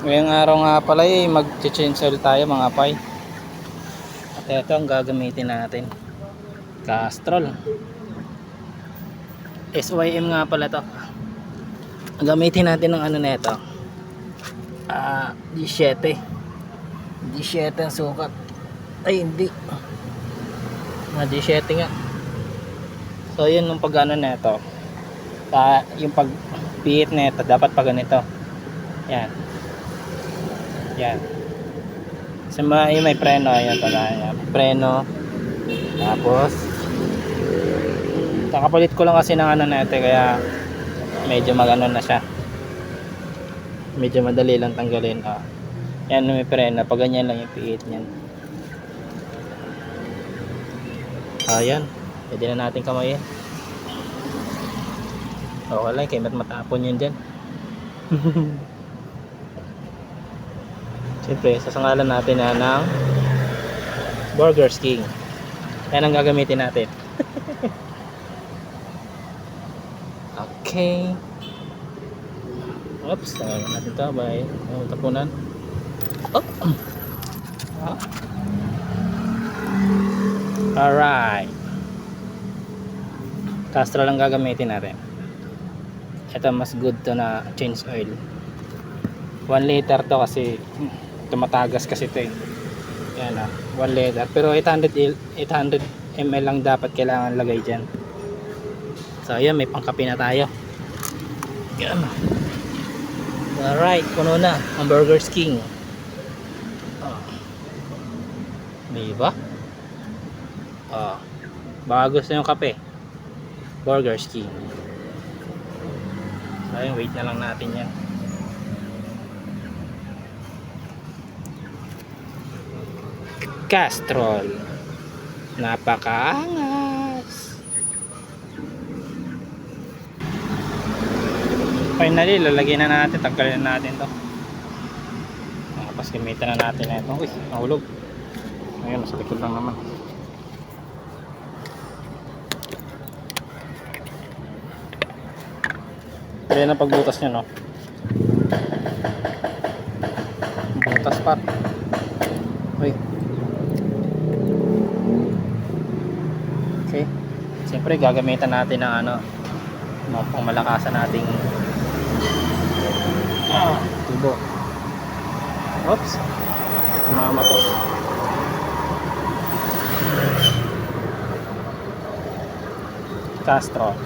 Ngayong araw nga pala mag-change oil tayo mga pay. At ito ang gagamitin natin. Castrol. SYM nga pala to. Gamitin natin ng ano na ito. D7. D7 ang sukat. Ay hindi. D7 nga. So yun yung pag ano na ito. Yung pag pihit na ito dapat pag ganito. Yan. Yan. Sa may preno, ayan pala. Ayan. Preno. Tapos nakapalit ko lang kasi ng ano na ito kaya medyo magano na siya. Medyo madali lang tanggalin. Yan may preno. Pag ganyan lang yung pihit niyan. Ayan. Pwede na natin kamayin. Okay lang. Kaya matapon yun dyan. Siyempre, sasangalan natin na ng Burger King. Yan ang gagamitin natin. Okay. Oops, tangalan natin ito. Bye. Tapunan. Oh. Alright. Castrol lang gagamitin natin. Ito mas good to na change oil. 1 liter to kasi tumatagas kasi ito eh. Yan 1 liter. Pero 800 ml lang dapat kailangan lagay dyan. So ayan, may pangkape na tayo. Yan. Alright, puno na ang Burger King. Diba? Baka gusto yung kape. Burger King. So ayun, wait na lang natin yan. Castrol. Napakaangas. Finally, lalagyan na natin. Tanggalin na natin to. Tapos gamitin na natin na ito. Uy, nahulog. Ayun, nasa likod lang naman. Pwede na pagbutas nyo, no? Butas pa. Uy. Okay. Siyempre gagamitan natin ng ano, pangmalakasan nating tubo. Oops. Mama to. Castrol.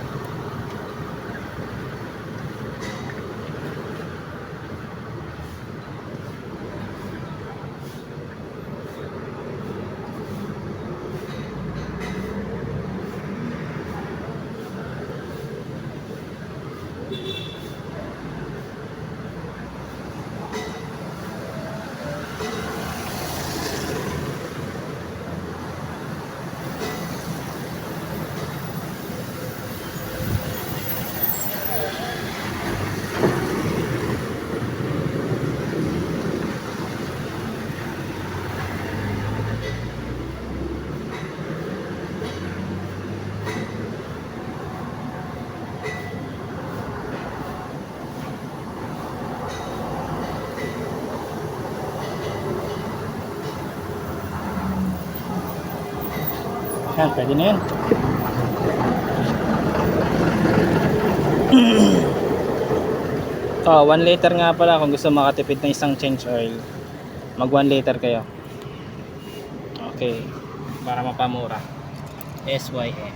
Yan, pwede na yan. Oh, 1 liter nga pala kung gusto makatipid ng isang change oil. Mag 1 liter kayo. Okay. Para mapamura. SYM.